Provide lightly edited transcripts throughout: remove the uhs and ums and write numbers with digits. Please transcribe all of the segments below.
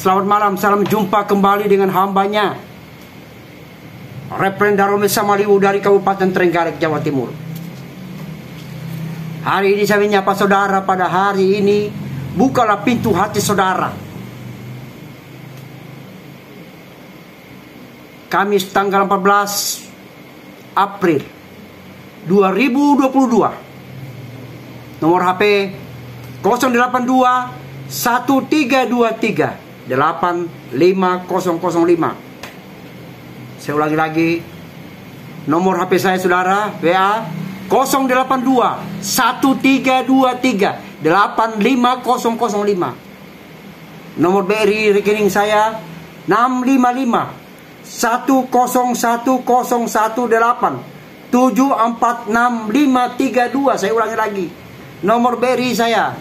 Selamat malam, salam jumpa kembali dengan hambanya Reverend Darome Samaliwu dari Kabupaten Trenggalek, Jawa Timur. Hari ini saya menyapa saudara pada hari ini. Bukalah pintu hati saudara. Kamis tanggal 14 April 2022. Nomor HP 082 1323 85005. Saya ulangi lagi, nomor HP saya saudara, WA 082 1323 85005. Nomor BRI rekening saya 655 1010118 746532. Saya ulangi lagi, nomor BRI saya,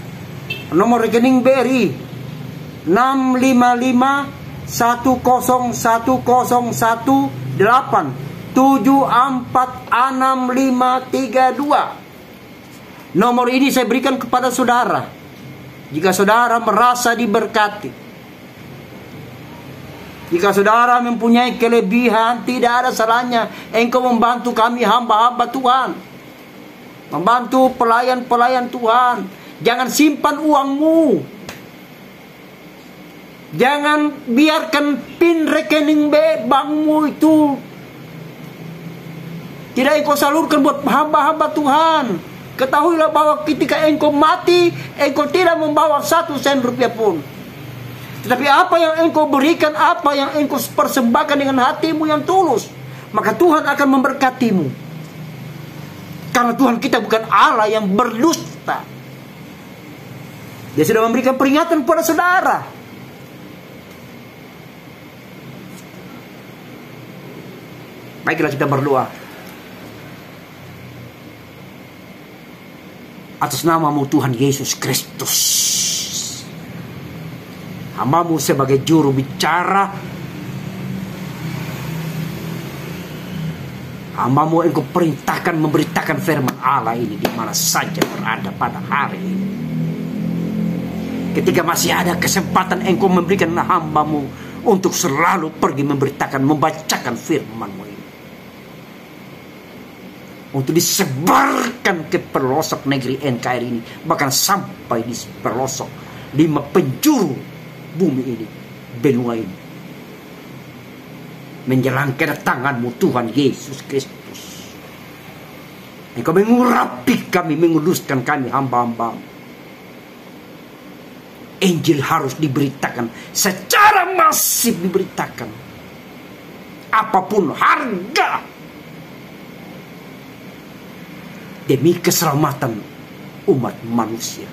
nomor rekening BRI 655 1010118 746532. Nomor ini saya berikan kepada saudara jika saudara merasa diberkati. Jika saudara mempunyai kelebihan, tidak ada salahnya engkau membantu kami hamba-hamba Tuhan, membantu pelayan-pelayan Tuhan. Jangan simpan uangmu. Jangan biarkan pin rekening bankmu itu tidak engkau salurkan buat hamba-hamba Tuhan. Ketahuilah bahwa ketika engkau mati, engkau tidak membawa 1 sen rupiah pun. Tetapi apa yang engkau berikan, apa yang engkau persembahkan dengan hatimu yang tulus, maka Tuhan akan memberkatimu. Karena Tuhan kita bukan Allah yang berdusta. Dia sudah memberikan peringatan kepada saudara. Baiklah, kita berdoa. Atas namamu Tuhan Yesus Kristus, hambamu sebagai juru bicara, hambamu engkau perintahkan memberitakan firman Allah ini di mana saja berada pada hari ini. Ketika masih ada kesempatan, engkau memberikan hambamu untuk selalu pergi memberitakan, membacakan firman-Mu ini, untuk disebarkan ke pelosok negeri NKRI ini, bahkan sampai di pelosok 5 penjuru bumi ini, benua ini, menjelang kedatangan-Mu Tuhan Yesus Kristus. Engkau mengurapi kami, menguduskan kami hamba-hamba. Injil harus diberitakan secara masif, diberitakan apapun harga, demi keselamatan umat manusia.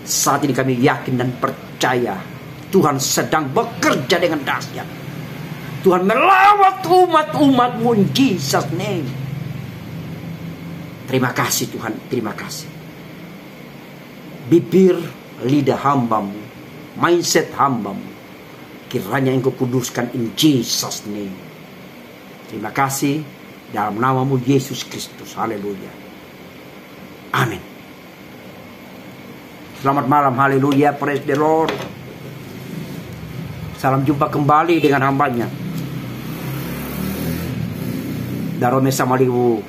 Saat ini kami yakin dan percaya Tuhan sedang bekerja dengan dahsyat. Tuhan melawat umat-umat-Mu in Jesus name. Terima kasih Tuhan, terima kasih. Bibir, lidah hamba-Mu, mindset hamba-Mu, kiranya engkau kuduskan in Jesus name. Terima kasih dalam namamu Yesus Kristus. Haleluya. Amin. Selamat malam, haleluya, praise the Lord. Salam jumpa kembali dengan hambanya Darome Samaliwu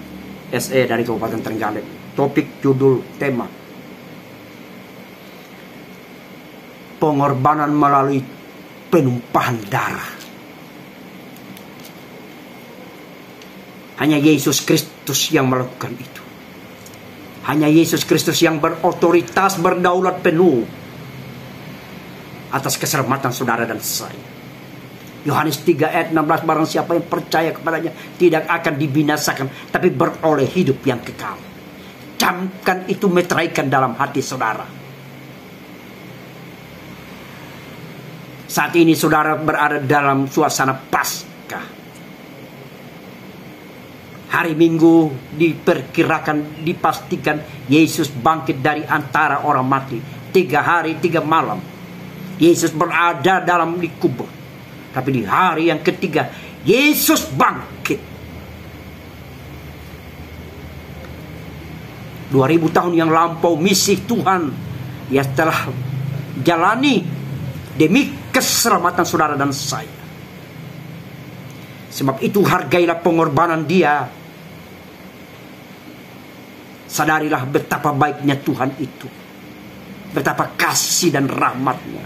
SE dari Kabupaten Trenggalek. Topik, judul, tema: pengorbanan melalui penumpahan darah. Hanya Yesus Kristus yang melakukan itu. Hanya Yesus Kristus yang berotoritas, berdaulat penuh atas keselamatan saudara dan saya. Yohanes 3 ayat 16, barang siapa yang percaya kepadanya tidak akan dibinasakan, tapi beroleh hidup yang kekal. Camkan itu, meteraikan dalam hati saudara. Saat ini saudara berada dalam suasana Paskah. Hari Minggu diperkirakan, dipastikan Yesus bangkit dari antara orang mati. 3 hari 3 malam Yesus berada dalam di kubur. Tapi di hari yang ketiga Yesus bangkit. 2000 tahun yang lampau misi Tuhan ya telah jalani demi keselamatan saudara dan saya. Sebab itu hargailah pengorbanan dia. Sadarilah betapa baiknya Tuhan itu, betapa kasih dan rahmatnya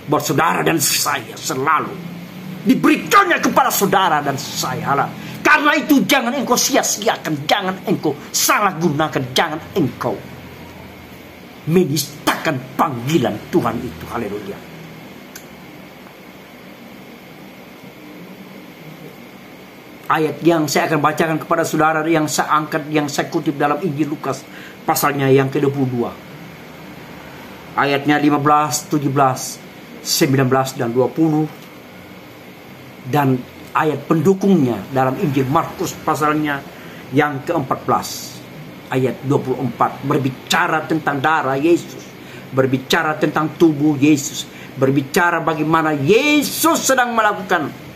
buat saudara dan saya selalu diberikannya kepada saudara dan saya. Karena itu jangan engkau sia-siakan, jangan engkau salah gunakan, jangan engkau menistakan panggilan Tuhan itu. Haleluya. Ayat yang saya akan bacakan kepada saudara, yang saya angkat, yang saya kutip dalam Injil Lukas pasalnya yang ke-22. Ayatnya 15, 17, 19 dan 20. Dan ayat pendukungnya dalam Injil Markus pasalnya yang ke-14. Ayat 24 berbicara tentang darah Yesus, berbicara tentang tubuh Yesus, berbicara bagaimana Yesus sedang melakukan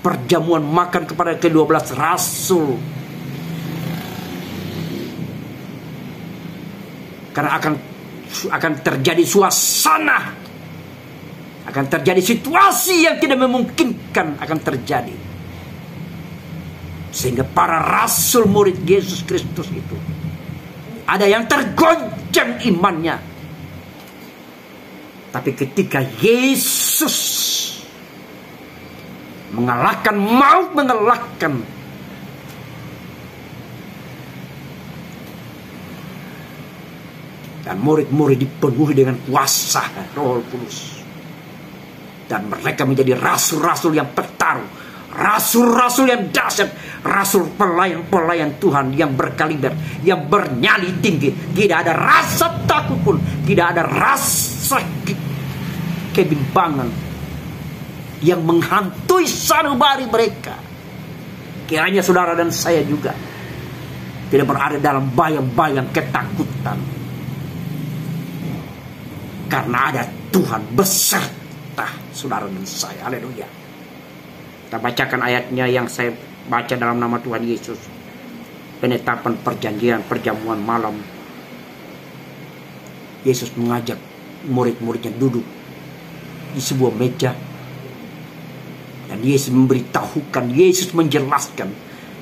perjamuan makan kepada ke-12 rasul. Karena akan terjadi suasana, akan terjadi situasi yang tidak memungkinkan akan terjadi, sehingga para rasul murid Yesus Kristus itu ada yang tergoncang imannya. Tapi ketika Yesus mengalahkan maut, mengalahkan dan murid-murid dipenuhi dengan kuasa Roh Kudus, dan mereka menjadi rasul-rasul yang bertaruh, rasul-rasul yang dahsyat, rasul pelayan-pelayan Tuhan yang berkaliber, yang bernyali tinggi. Tidak ada rasa takut pun, tidak ada rasa kebimbangan yang menghantui sanubari mereka. Kiranya saudara dan saya juga tidak berada dalam bayang-bayang ketakutan, karena ada Tuhan beserta saudara dan saya. Haleluya. Kita bacakan ayatnya yang saya baca dalam nama Tuhan Yesus. Penetapan perjanjian, perjamuan malam. Yesus mengajak murid-muridnya duduk di sebuah meja, dan Yesus memberitahukan, Yesus menjelaskan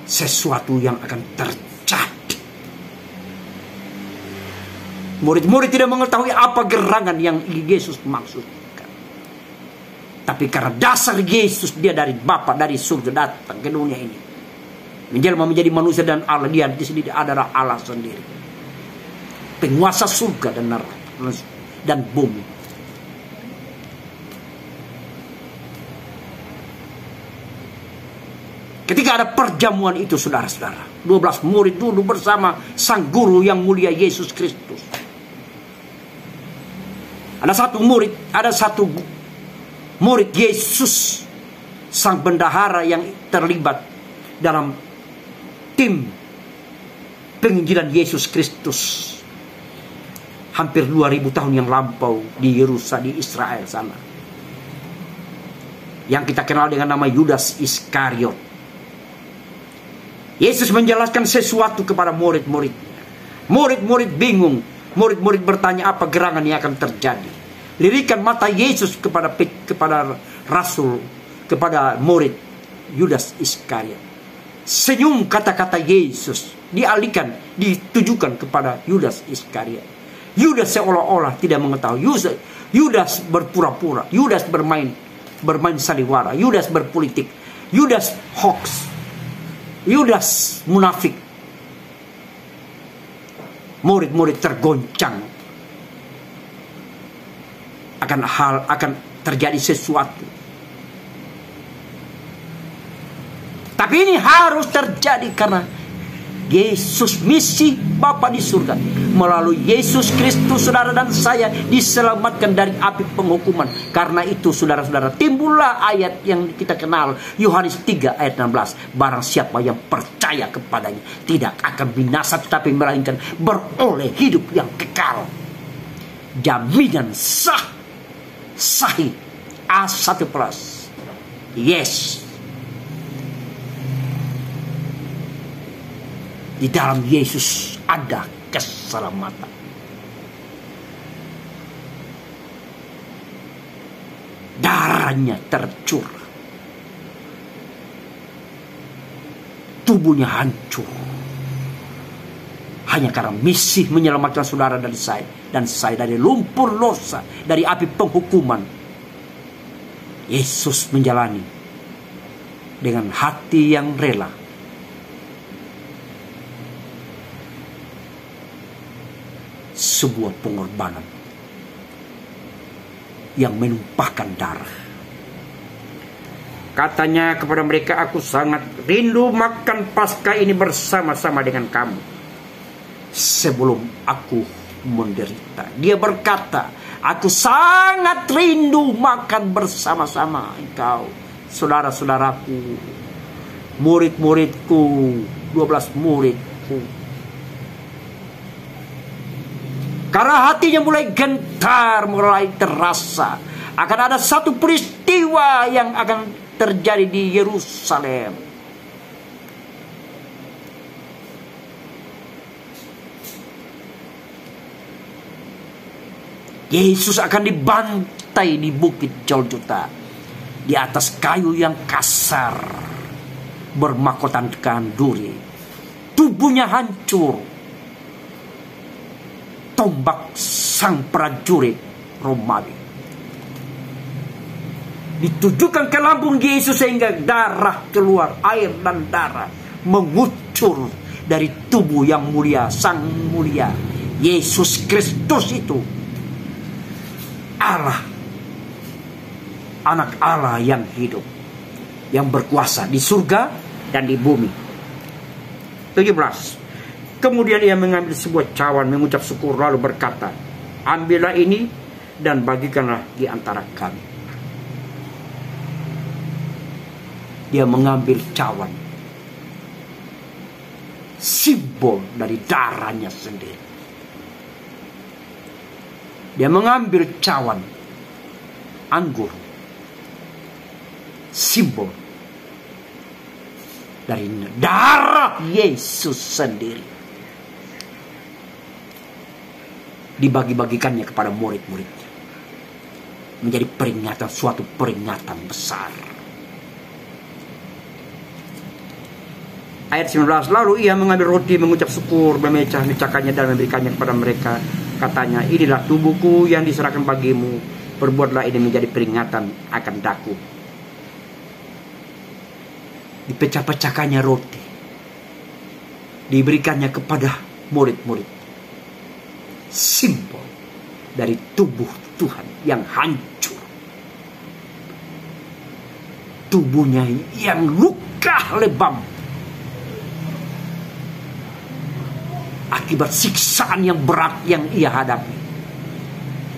sesuatu yang akan terjadi. Murid-murid tidak mengetahui apa gerangan yang Yesus maksudkan. Tapi karena dasar Yesus, dia dari Bapa, dari surga datang ke dunia ini, menjelma menjadi manusia dan Allah. Dia di sini adalah Allah sendiri, penguasa surga dan neraka dan bumi. Ketika ada perjamuan itu, saudara-saudara, 12 murid duduk bersama sang guru yang mulia Yesus Kristus. Ada satu murid Yesus, sang bendahara yang terlibat dalam tim penginjilan Yesus Kristus hampir 2000 tahun yang lampau di Yerusalem, di Israel sana, yang kita kenal dengan nama Yudas Iskariot. Yesus menjelaskan sesuatu kepada murid-muridnya. Murid-murid bingung. Murid-murid bertanya apa gerangan yang akan terjadi. Lirikan mata Yesus kepada rasul, kepada murid Yudas Iskariot. Senyum kata-kata Yesus dialihkan, ditujukan kepada Yudas Iskariot. Yudas seolah-olah tidak mengetahui. Yudas berpura-pura. Yudas bermain sandiwara. Yudas berpolitik. Yudas hoax. Yudas munafik. Murid-murid tergoncang akan terjadi sesuatu. Tapi ini harus terjadi karena Yesus, misi Bapa di surga melalui Yesus Kristus, saudara dan saya diselamatkan dari api penghukuman. Karena itu saudara-saudara, timbullah ayat yang kita kenal, Yohanes 3 ayat 16. Barang siapa yang percaya kepadanya tidak akan binasa, tetapi melainkan beroleh hidup yang kekal. Jaminan sahih A1+. Yes. Di dalam Yesus ada keselamatan. darahnya tercurah, tubuhnya hancur, hanya karena misi menyelamatkan saudara dari saya dan saya dari lumpur dosa, dari api penghukuman. Yesus menjalani dengan hati yang rela, sebuah pengorbanan yang menumpahkan darah. Katanya kepada mereka, aku sangat rindu makan Paskah ini bersama-sama dengan kamu sebelum aku menderita. Dia berkata, aku sangat rindu makan bersama-sama engkau, saudara-saudaraku, murid-muridku, 12 muridku. Karena hatinya mulai gentar, mulai terasa akan ada satu peristiwa yang akan terjadi di Yerusalem. Yesus akan dibantai di bukit Golgota, di atas kayu yang kasar, bermahkotakan duri. Tubuhnya hancur. Tombak sang prajurit Romawi ditujukan ke lambung Yesus sehingga darah keluar, air dan darah mengucur dari tubuh yang mulia, sang mulia Yesus Kristus itu, Allah, anak Allah yang hidup, yang berkuasa di surga dan di bumi. 17. Kemudian ia mengambil sebuah cawan, mengucap syukur, lalu berkata, ambillah ini dan bagikanlah di antara kami. Dia mengambil cawan, simbol dari darahnya sendiri. Dia mengambil cawan anggur, simbol dari darah Yesus sendiri. Dibagi-bagikannya kepada murid-muridnya, menjadi peringatan, suatu peringatan besar. Ayat 19, lalu ia mengambil roti, mengucap syukur, memecah-mecahkannya dan memberikannya kepada mereka. Katanya, inilah tubuhku yang diserahkan bagimu, perbuatlah ini menjadi peringatan akan daku. Dipecah-pecahkannya roti, diberikannya kepada murid-murid, simbol dari tubuh Tuhan yang hancur, tubuhnya yang luka lebam akibat siksaan yang berat yang ia hadapi,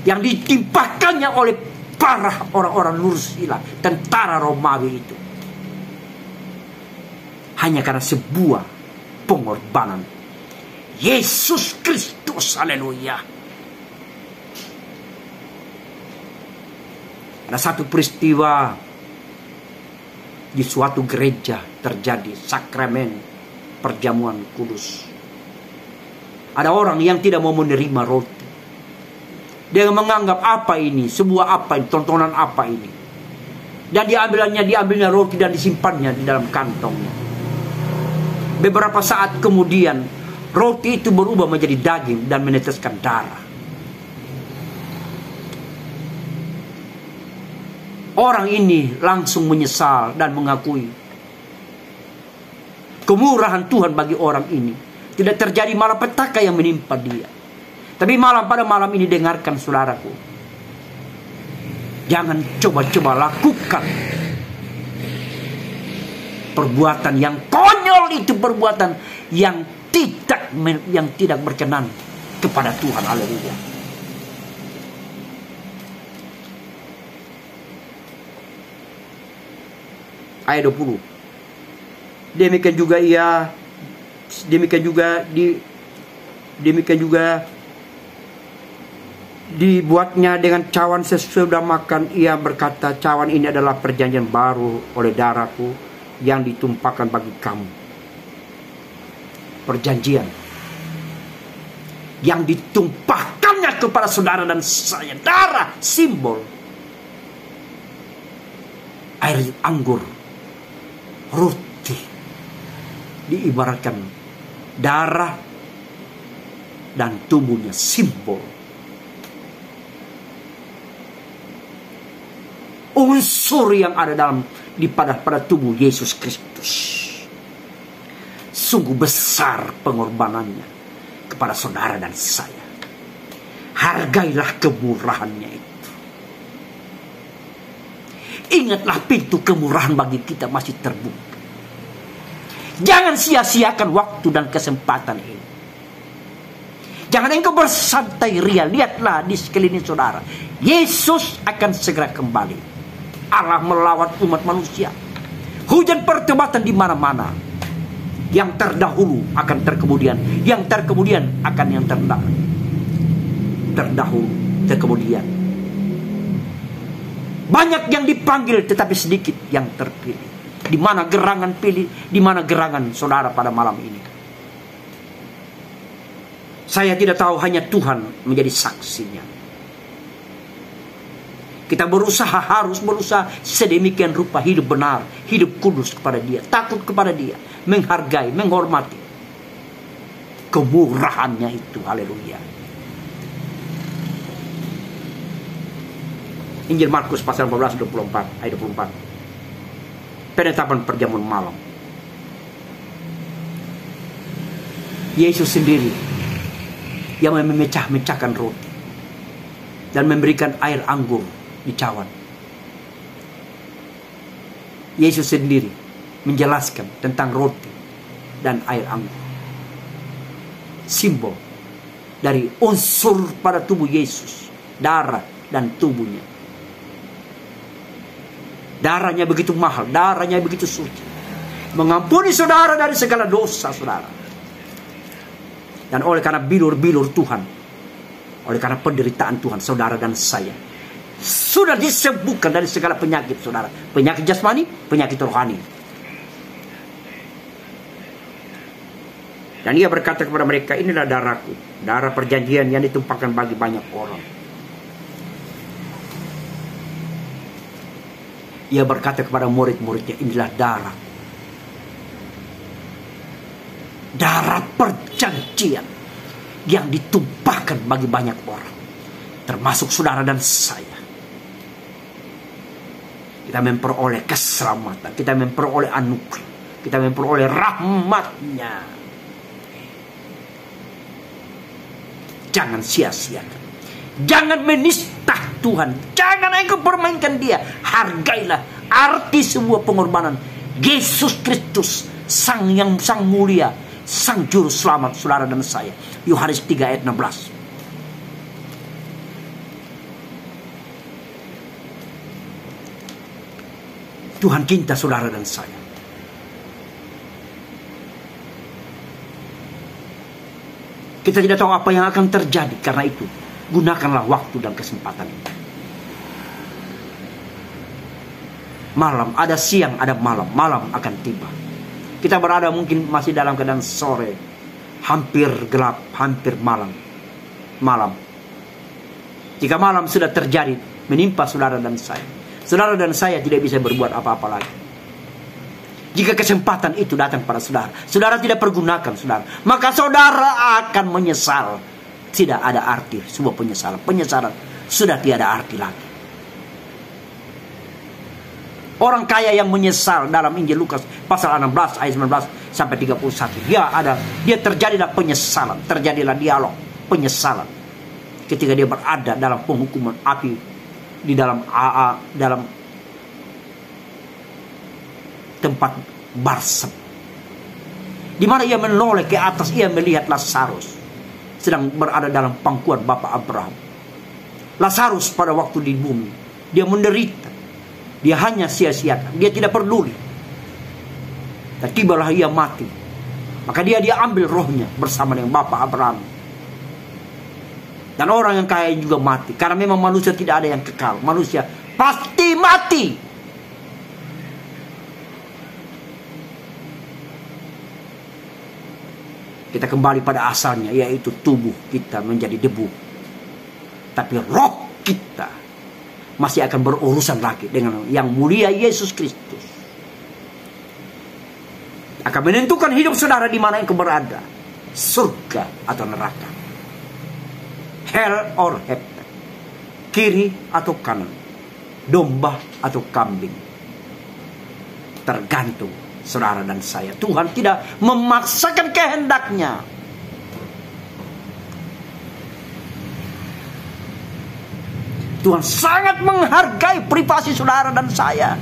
yang ditimpakannya oleh para orang-orang Nursila, tentara Romawi itu, hanya karena sebuah pengorbanan Yesus Kristus. Haleluya. Ada satu peristiwa di suatu gereja terjadi, sakramen perjamuan kudus. Ada orang yang tidak mau menerima roti. Dia menganggap apa ini, sebuah apa ini, tontonan apa ini. Dan diambilnya roti dan disimpannya di dalam kantongnya. Beberapa saat kemudian roti itu berubah menjadi daging dan meneteskan darah. Orang ini langsung menyesal dan mengakui kemurahan Tuhan bagi orang ini. Tidak terjadi malapetaka yang menimpa dia. Tapi pada malam ini dengarkan saudaraku, jangan coba-coba lakukan perbuatan yang konyol itu, perbuatan yang tidak berkenan kepada Tuhan. Haleluya. Ayat 20. Demikian juga dibuatnya dengan cawan sesudah makan. Ia berkata, cawan ini adalah perjanjian baru oleh darahku yang ditumpahkan bagi kamu. Perjanjian yang ditumpahkannya kepada saudara dan saya, darah, simbol air anggur, roti, diibaratkan darah dan tubuhnya, simbol unsur yang ada pada tubuh Yesus Kristus. Sungguh besar pengorbanannya kepada saudara dan saya. Hargailah kemurahannya itu. Ingatlah pintu kemurahan bagi kita masih terbuka. Jangan sia-siakan waktu dan kesempatan ini. Jangan engkau bersantai ria. Lihatlah di sekeliling saudara. Yesus akan segera kembali. Allah melawat umat manusia. Hujan pertobatan di mana-mana. Yang terdahulu akan terkemudian. Yang terkemudian akan yang terdahulu terkemudian. Banyak yang dipanggil tetapi sedikit yang terpilih. Di mana gerangan pilih, di mana gerangan saudara pada malam ini. Saya tidak tahu, hanya Tuhan menjadi saksinya. Kita harus berusaha sedemikian rupa hidup benar, hidup kudus kepada Dia, takut kepada Dia, menghargai, menghormati kemurahannya itu. Haleluya. Injil Markus pasal 14 24 ayat 24. Penetapan perjamuan malam. Yesus sendiri yang memecah-mecahkan roti dan memberikan air anggur di cawan. Yesus sendiri menjelaskan tentang roti dan air anggur. Simbol dari unsur pada tubuh Yesus, darah dan tubuhnya. Darahnya begitu mahal, darahnya begitu suci, mengampuni saudara dari segala dosa saudara. Dan oleh karena bilur-bilur Tuhan, oleh karena penderitaan Tuhan, saudara dan saya sudah disembuhkan dari segala penyakit saudara. Penyakit jasmani, penyakit rohani. Dan Ia berkata kepada mereka, inilah darahku, darah perjanjian yang ditumpahkan bagi banyak orang. Ia berkata kepada murid-muridnya, inilah darah. Darah perjanjian yang ditumpahkan bagi banyak orang. Termasuk saudara dan saya. Kita memperoleh keselamatan. Kita memperoleh anugerah. Kita memperoleh rahmat-Nya. Jangan sia-siakan. Jangan menista Tuhan. Jangan engkau permainkan Dia. Hargailah arti sebuah pengorbanan Yesus Kristus, Sang mulia, Sang Juru Selamat saudara dan saya. Yohanes 3 ayat 16. Tuhan cinta saudara dan saya. Kita tidak tahu apa yang akan terjadi, karena itu gunakanlah waktu dan kesempatan ini. Malam, ada siang, ada malam. Malam akan tiba. Kita berada mungkin masih dalam keadaan sore, hampir gelap, hampir malam. Jika malam sudah terjadi, menimpa saudara dan saya, saudara dan saya tidak bisa berbuat apa-apa lagi. Jika kesempatan itu datang pada saudara, saudara tidak pergunakan saudara, maka saudara akan menyesal. Tidak ada arti sebuah penyesalan. Penyesalan sudah tiada arti lagi. Orang kaya yang menyesal dalam Injil Lukas pasal 16 ayat 19 sampai 31. Dia terjadilah penyesalan, terjadilah dialog penyesalan ketika dia berada dalam penghukuman api di dalam tempat barsem, di mana ia menoleh ke atas, ia melihat Lazarus sedang berada dalam pangkuan Bapak Abraham. Lazarus pada waktu di bumi dia menderita, dia hanya sia-siakan, dia tidak peduli. Dan tibalah ia mati, maka dia ambil rohnya bersama dengan Bapak Abraham. Dan orang yang kaya juga mati, karena memang manusia tidak ada yang kekal, manusia pasti mati. Kita kembali pada asalnya, yaitu tubuh kita menjadi debu, tapi roh kita masih akan berurusan lagi dengan yang mulia Yesus Kristus. Akan menentukan hidup saudara di mana engkau berada, surga atau neraka, hell or heaven, kiri atau kanan, domba atau kambing. Tergantung saudara dan saya. Tuhan tidak memaksakan kehendaknya. Tuhan sangat menghargai privasi saudara dan saya.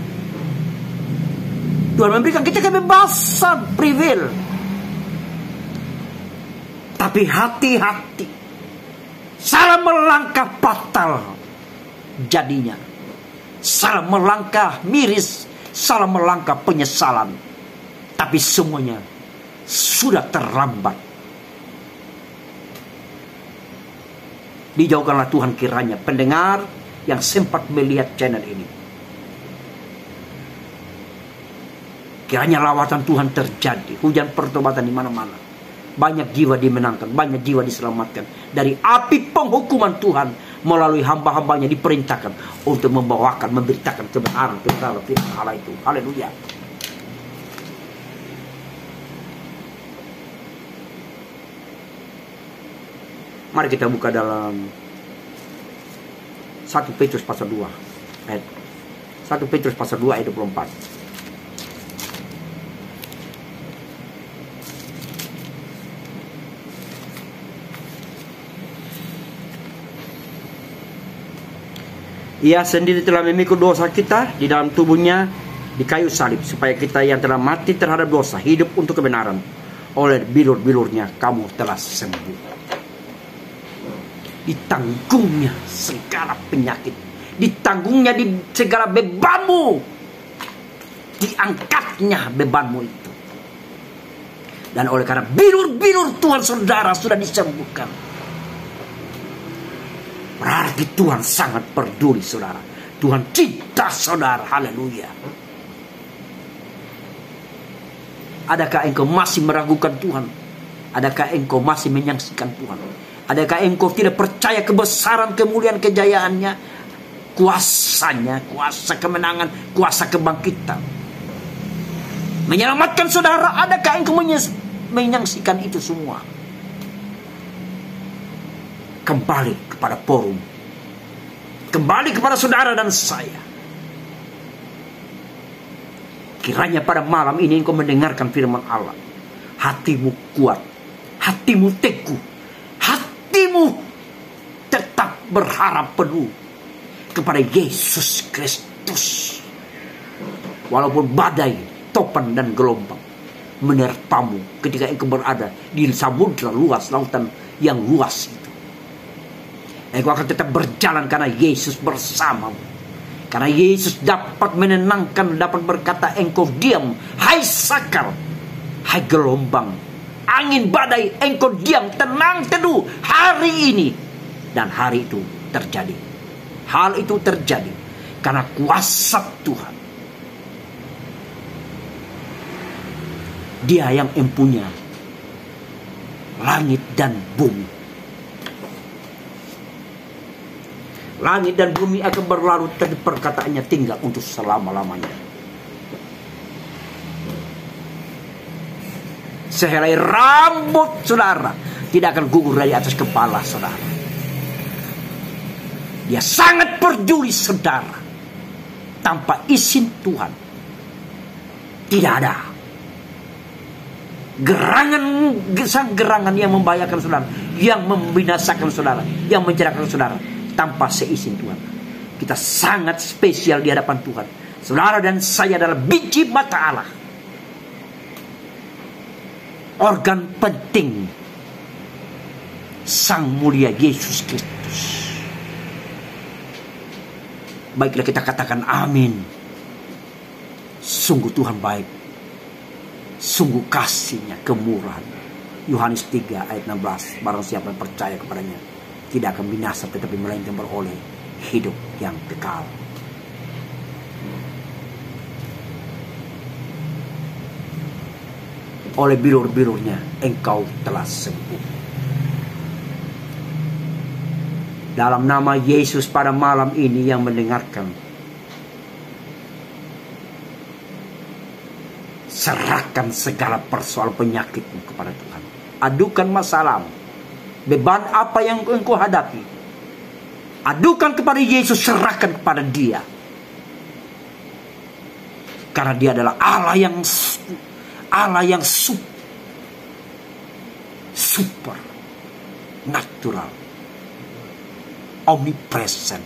Tuhan memberikan kita kebebasan, privilege. Tapi hati-hati. Salah melangkah fatal jadinya. Salah melangkah miris. Salah melangkah penyesalan. Tapi semuanya sudah terlambat. Dijauhkanlah Tuhan kiranya pendengar yang sempat melihat channel ini. Kiranya lawatan Tuhan terjadi. Hujan pertobatan di mana-mana. Banyak jiwa dimenangkan. Banyak jiwa diselamatkan. Dari api penghukuman Tuhan. Melalui hamba-hambanya diperintahkan. Untuk membawakan, memberitakan kebenaran firman Allah itu. Haleluya. Mari kita buka dalam 1 Petrus pasal 2 ayat 1 Petrus pasal 2 ayat 24. Ia sendiri telah memikul dosa kita di dalam tubuhnya di kayu salib, supaya kita yang telah mati terhadap dosa hidup untuk kebenaran. Oleh bilur-bilurnya kamu telah sembuh. Ditanggungnya segala penyakit, ditanggungnya di segala bebanmu, diangkatnya bebanmu itu. Dan oleh karena bilur-bilur Tuhan saudara sudah disembuhkan, berarti Tuhan sangat peduli saudara. Tuhan cinta saudara. Haleluya. Adakah engkau masih meragukan Tuhan? Adakah engkau masih menyaksikan Tuhan? Adakah engkau tidak percaya kebesaran, kemuliaan, kejayaannya, kuasanya, kuasa kemenangan, kuasa kebangkitan, menyelamatkan saudara? Adakah engkau menyaksikan itu semua? Kembali kepada forum, kembali kepada saudara dan saya. Kiranya pada malam ini engkau mendengarkan firman Allah. Hatimu kuat, hatimu teguh, hatimu tetap berharap penuh kepada Yesus Kristus. Walaupun badai, topan dan gelombang menerpamu ketika engkau berada di samudra luas, lautan yang luas itu, engkau akan tetap berjalan karena Yesus bersamamu. Karena Yesus dapat menenangkan, dapat berkata, engkau diam, hai sakar, hai gelombang, angin badai, engkau diam, tenang teduh hari ini. Dan hari itu terjadi. Hal itu terjadi karena kuasa Tuhan. Dia yang mempunyai langit dan bumi. Langit dan bumi akan berlalu, tapi perkataannya tinggal untuk selama-lamanya. Sehelai rambut saudara tidak akan gugur dari atas kepala saudara. Dia sangat peduli saudara. Tanpa izin Tuhan tidak ada gerangan yang membahayakan saudara, yang membinasakan saudara, yang mencelakakan saudara. Tanpa seizin Tuhan. Kita sangat spesial di hadapan Tuhan. Saudara dan saya adalah biji mata Allah. Organ penting Sang mulia Yesus Kristus. Baiklah kita katakan amin. Sungguh Tuhan baik. Sungguh kasih-Nya, kemurahan. Yohanes 3 ayat 16. Barang siapa yang percaya kepadanya tidak akan binasa, tetapi melainkan beroleh hidup yang kekal. Oleh bilur-bilurnya engkau telah sembuh. Dalam nama Yesus pada malam ini yang mendengarkan, serahkan segala persoalan penyakitmu kepada Tuhan. Adukan masalahmu, beban apa yang engkau hadapi, adukan kepada Yesus, serahkan kepada Dia. Karena Dia adalah Allah yang super natural, omnipresent.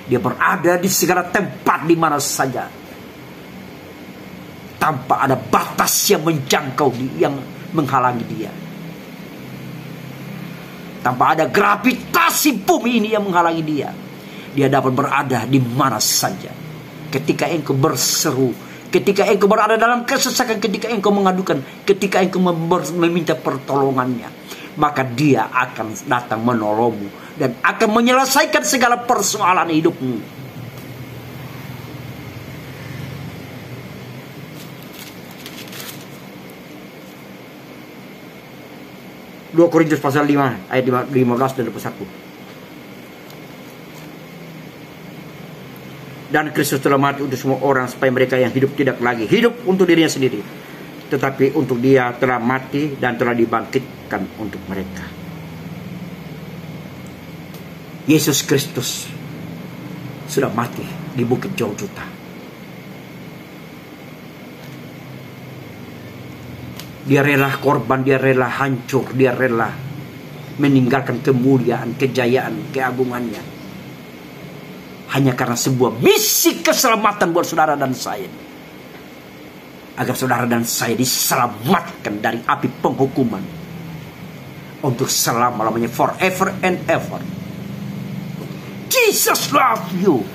Dia berada di segala tempat, di mana saja, tanpa ada batas yang menjangkau, yang menghalangi Dia. Tanpa ada gravitasi bumi ini yang menghalangi Dia. Dia dapat berada di mana saja. Ketika engkau berseru, ketika engkau berada dalam kesesakan, ketika engkau mengadukan, ketika engkau meminta pertolongannya, maka Dia akan datang menolongmu dan akan menyelesaikan segala persoalan hidupmu. Dua Korintus pasal 5 ayat 15 dan 21. Dan Kristus telah mati untuk semua orang, supaya mereka yang hidup tidak lagi hidup untuk dirinya sendiri, tetapi untuk Dia telah mati dan telah dibangkitkan untuk mereka. Yesus Kristus sudah mati di Bukit Golgota. Dia rela korban, Dia rela hancur, Dia rela meninggalkan kemuliaan, kejayaan, keagungannya, hanya karena sebuah misi keselamatan buat saudara dan saya, agar saudara dan saya diselamatkan dari api penghukuman untuk selama-lamanya, forever and ever. Jesus love you.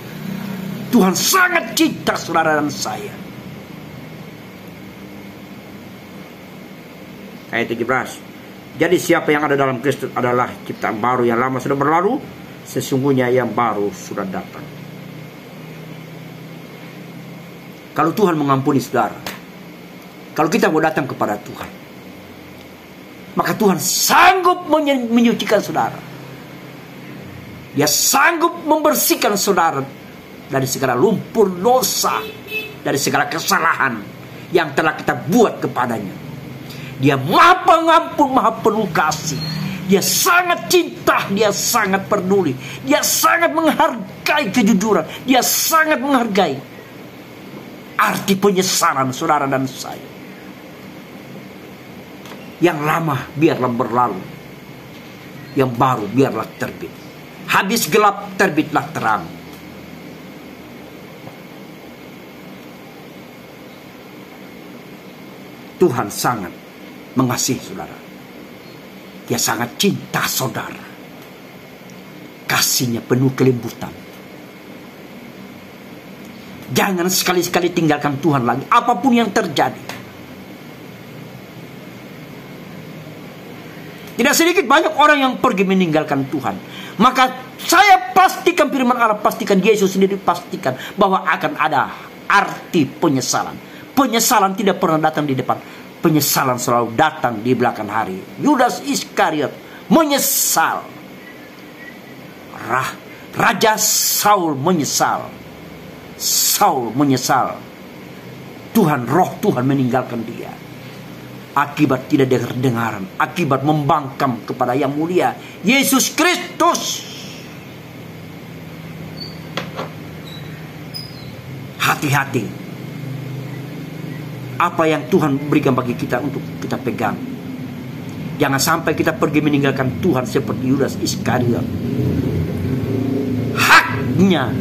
Tuhan sangat cinta saudara dan saya. Ayat 17. Jadi siapa yang ada dalam Kristus adalah ciptaan baru, yang lama sudah berlalu, sesungguhnya yang baru sudah datang. Kalau Tuhan mengampuni saudara, kalau kita mau datang kepada Tuhan, maka Tuhan sanggup menyucikan saudara. Dia sanggup membersihkan saudara dari segala lumpur dosa, dari segala kesalahan yang telah kita buat kepadanya. Dia maha pengampun, maha penuh kasih. Dia sangat cinta, Dia sangat peduli, Dia sangat menghargai kejujuran, Dia sangat menghargai arti penyesalan saudara dan saya. Yang lama biarlah berlalu, yang baru biarlah terbit. Habis gelap terbitlah terang. Tuhan sangat mengasihi saudara. Dia sangat cinta saudara. Kasihnya penuh kelembutan. Jangan sekali-sekali tinggalkan Tuhan lagi, apapun yang terjadi. Tidak sedikit banyak orang yang pergi meninggalkan Tuhan. Maka saya pastikan, firman Allah pastikan, Yesus sendiri pastikan bahwa akan ada arti penyesalan. Penyesalan tidak pernah datang di depan. Penyesalan selalu datang di belakang hari. Yudas Iskariot menyesal. Raja Saul menyesal. Saul menyesal. Roh Tuhan meninggalkan dia. Akibat tidak dengar-dengaran, akibat membangkang kepada yang mulia Yesus Kristus. Hati-hati. Apa yang Tuhan berikan bagi kita untuk kita pegang. Jangan sampai kita pergi meninggalkan Tuhan seperti Yudas Iskariot. Haknya,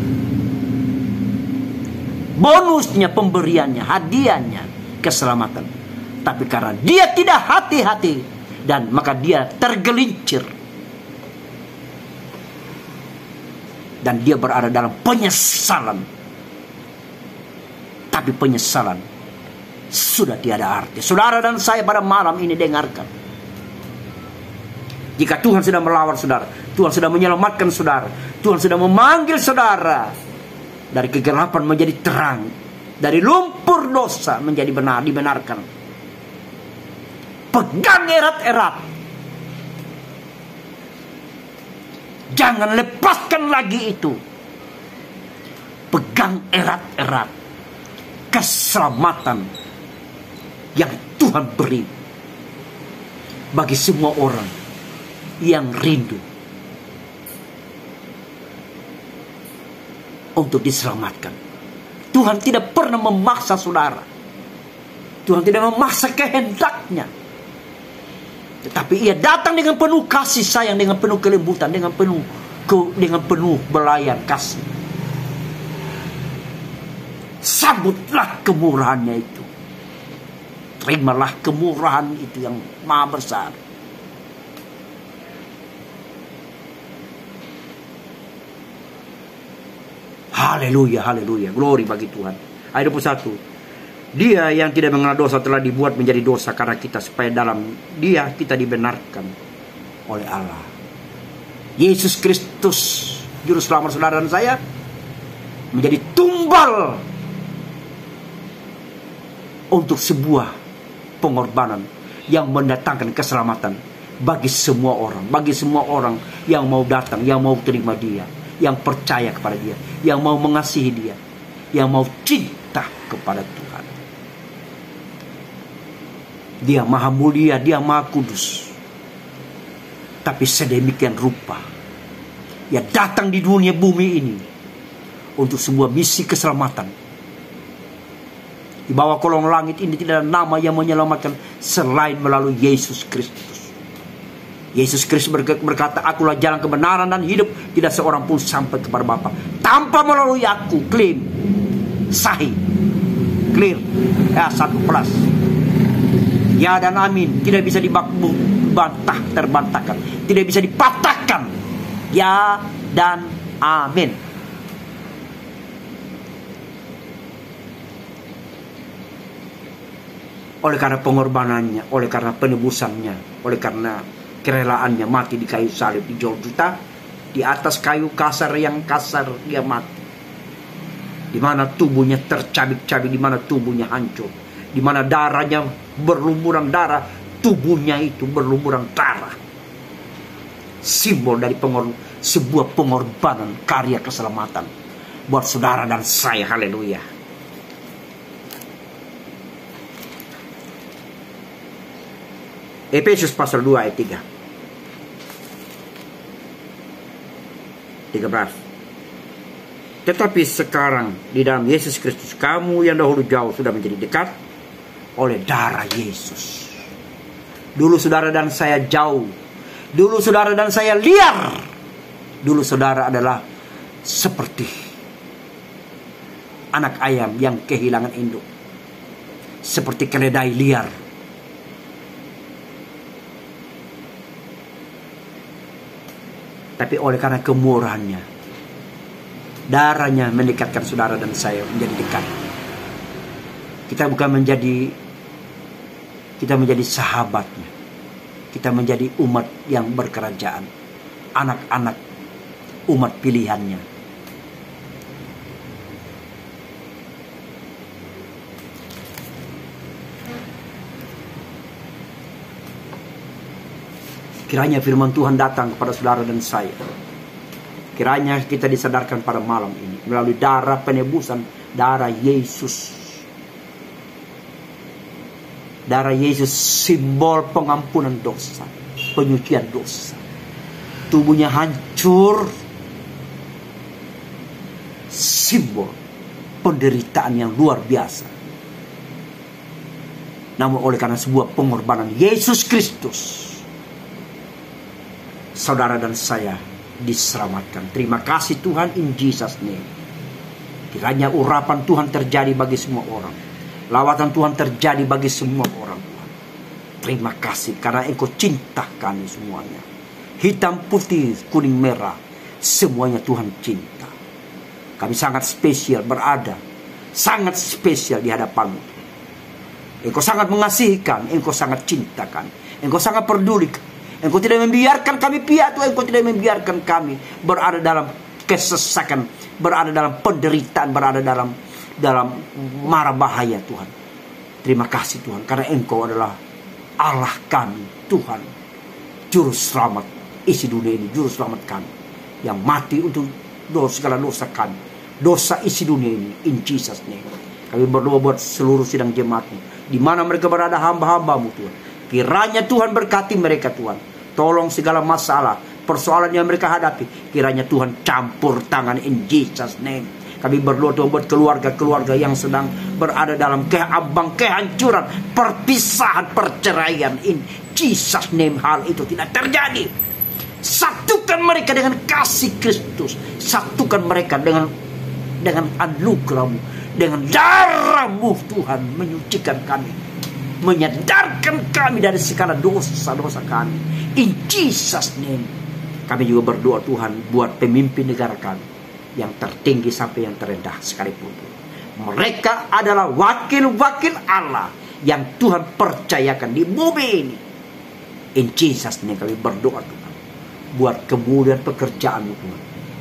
bonusnya, pemberiannya, hadiahnya, keselamatan. Tapi karena dia tidak hati-hati, dan maka dia tergelincir. Dan dia berada dalam penyesalan. Tapi penyesalan sudah tiada arti. Saudara dan saya pada malam ini dengarkan. Jika Tuhan sudah melawan saudara, Tuhan sudah menyelamatkan saudara, Tuhan sudah memanggil saudara dari kegelapan menjadi terang, dari lumpur dosa menjadi benar, dibenarkan. Pegang erat-erat. Jangan lepaskan lagi itu. Pegang erat-erat keselamatan yang Tuhan beri bagi semua orang yang rindu untuk diselamatkan. Tuhan tidak pernah memaksa saudara. Tuhan tidak memaksa kehendaknya. Tetapi ia datang dengan penuh kasih sayang, dengan penuh kelembutan, dengan penuh belayan kasih. Sambutlah kemurahannya itu. Terimalah kemurahan itu yang maha besar. Haleluya, haleluya. Glory bagi Tuhan. Ayat 21. Dia yang tidak mengenal dosa telah dibuat menjadi dosa karena kita, supaya dalam Dia kita dibenarkan oleh Allah. Yesus Kristus, juru selamat saudara dan saya, menjadi tumbal untuk sebuah pengorbanan yang mendatangkan keselamatan bagi semua orang. Bagi semua orang yang mau datang, yang mau terima Dia, yang percaya kepada Dia, yang mau mengasihi Dia, yang mau cinta kepada Tuhan. Dia maha mulia, Dia maha kudus. Tapi sedemikian rupa Ia datang di dunia bumi ini untuk sebuah misi keselamatan. Di bawah kolong langit ini tidak ada nama yang menyelamatkan selain melalui Yesus Kristus. Yesus Kristus berkata, akulah jalan kebenaran dan hidup, tidak seorang pun sampai kepada Bapa tanpa melalui aku. Clean, sahih, clear, ya, 1+. Ya dan amin. Tidak bisa terbantahkan. Tidak bisa dipatahkan. Ya dan amin. Oleh karena pengorbanannya, oleh karena penebusannya, oleh karena kerelaannya mati di kayu salib, dijual juta, di atas kayu kasar yang kasar Dia mati. Di mana tubuhnya tercabik-cabik, di mana tubuhnya hancur, di mana darahnya berlumuran darah, tubuhnya itu berlumuran darah. Simbol dari sebuah pengorbanan karya keselamatan buat saudara dan saya. Haleluya. Efesus pasal 2 ayat 13. Tetapi sekarang di dalam Yesus Kristus, kamu yang dahulu jauh sudah menjadi dekat oleh darah Yesus. Dulu saudara dan saya jauh. Dulu saudara dan saya liar. Dulu saudara adalah seperti anak ayam yang kehilangan induk, seperti keledai liar. Tapi oleh karena kemurahannya, darahnya mendekatkan saudara dan saya menjadi dekat. Kita menjadi sahabatnya. Kita menjadi umat yang berkerajaan, anak-anak umat pilihannya. Kiranya firman Tuhan datang kepada saudara dan saya. Kiranya kita disadarkan pada malam ini melalui darah penebusan, darah Yesus. Darah Yesus simbol pengampunan dosa, penyucian dosa. Tubuhnya hancur, simbol penderitaan yang luar biasa. Namun oleh karena sebuah pengorbanan Yesus Kristus, saudara dan saya diselamatkan. Terima kasih Tuhan, in Jesus name. Kiranya urapan Tuhan terjadi bagi semua orang. Lawatan Tuhan terjadi bagi semua orang. Terima kasih karena Engkau cinta kami semuanya. Hitam, putih, kuning, merah, semuanya Tuhan cinta. Kami sangat spesial berada, sangat spesial di hadapan-Mu. Engkau sangat mengasihikan, Engkau sangat cintakan, Engkau sangat peduli. Engkau tidak membiarkan kami piatu, Engkau tidak membiarkan kami berada dalam kesesakan, berada dalam penderitaan, berada dalam mara bahaya Tuhan. Terima kasih Tuhan, karena Engkau adalah Allah kami, Tuhan, Juru Selamat isi dunia ini, Juru Selamat kami. yang mati untuk segala dosa kami, dosa isi dunia ini. In Jesus name. Kami berdoa buat seluruh sidang jemaat di mana mereka berada, hamba-hambamu Tuhan. Kiranya Tuhan berkati mereka Tuhan. Tolong segala masalah, persoalan yang mereka hadapi, kiranya Tuhan campur tangan in Jesus name. Kami berdoa Tuhan buat keluarga-keluarga yang sedang berada dalam kehancuran, perpisahan, perceraian. In Jesus name hal itu tidak terjadi. Satukan mereka dengan kasih Kristus. Satukan mereka dengan anugerah-Mu, dengan darah-Mu Tuhan, menyucikan kami, menyadarkan kami dari segala dosa-dosa kami. In Jesus name. Kami juga berdoa Tuhan buat pemimpin negara kami, yang tertinggi sampai yang terendah sekalipun. Mereka adalah wakil-wakil Allah yang Tuhan percayakan di bumi ini. In Jesus name kami berdoa Tuhan, buat kemudian pekerjaan Tuhan,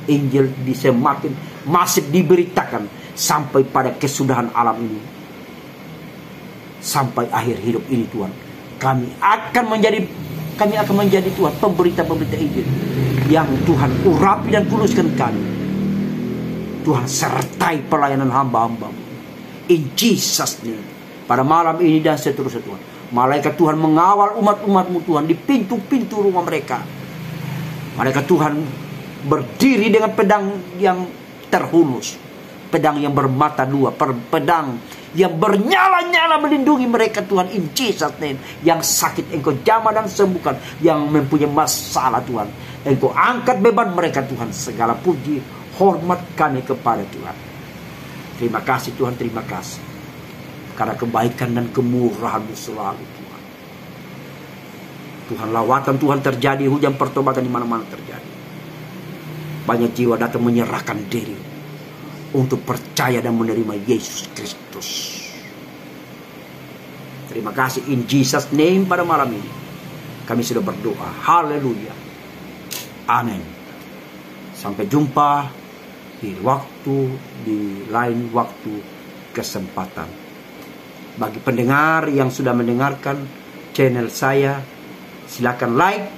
Injil semakin masif diberitakan sampai pada kesudahan alam ini, sampai akhir hidup ini Tuhan. Kami akan menjadi Tuhan pemberita-pemberita Injil yang Tuhan urapi dan kuluskan kami. Tuhan sertai pelayanan hamba-hamba-Mu. In Jesus name. Pada malam ini dan seterusnya Tuhan, malaikat Tuhan mengawal umat-umat-Mu Tuhan di pintu-pintu rumah mereka. Malaikat Tuhan berdiri dengan pedang yang terhunus, pedang yang bermata dua, pedang yang bernyala-nyala melindungi mereka Tuhan. In Jesus name. Yang sakit Engkau jamah dan sembuhkan, yang mempunyai masalah Tuhan Engkau angkat beban mereka Tuhan. Segala puji hormat kami kepada Tuhan. Terima kasih Tuhan, terima kasih karena kebaikan dan kemurahan-Mu selalu Tuhan. Tuhan, lawatan Tuhan terjadi, hujan pertobatan di mana-mana terjadi. Banyak jiwa datang menyerahkan diri untuk percaya dan menerima Yesus Kristus. Terima kasih in Jesus name. Pada malam ini kami sudah berdoa. Haleluya. Amin. Sampai jumpa di lain waktu kesempatan. Bagi pendengar yang sudah mendengarkan channel saya, silakan like,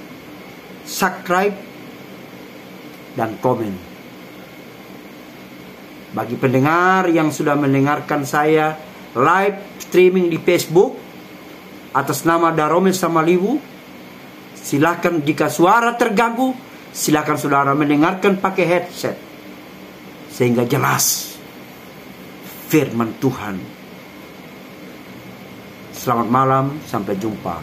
subscribe, dan komen. Bagi pendengar yang sudah mendengarkan saya live streaming di Facebook atas nama Darome Samaliwu, silakan jika suara terganggu, silakan saudara mendengarkan pakai headset sehingga jelas firman Tuhan. Selamat malam, sampai jumpa.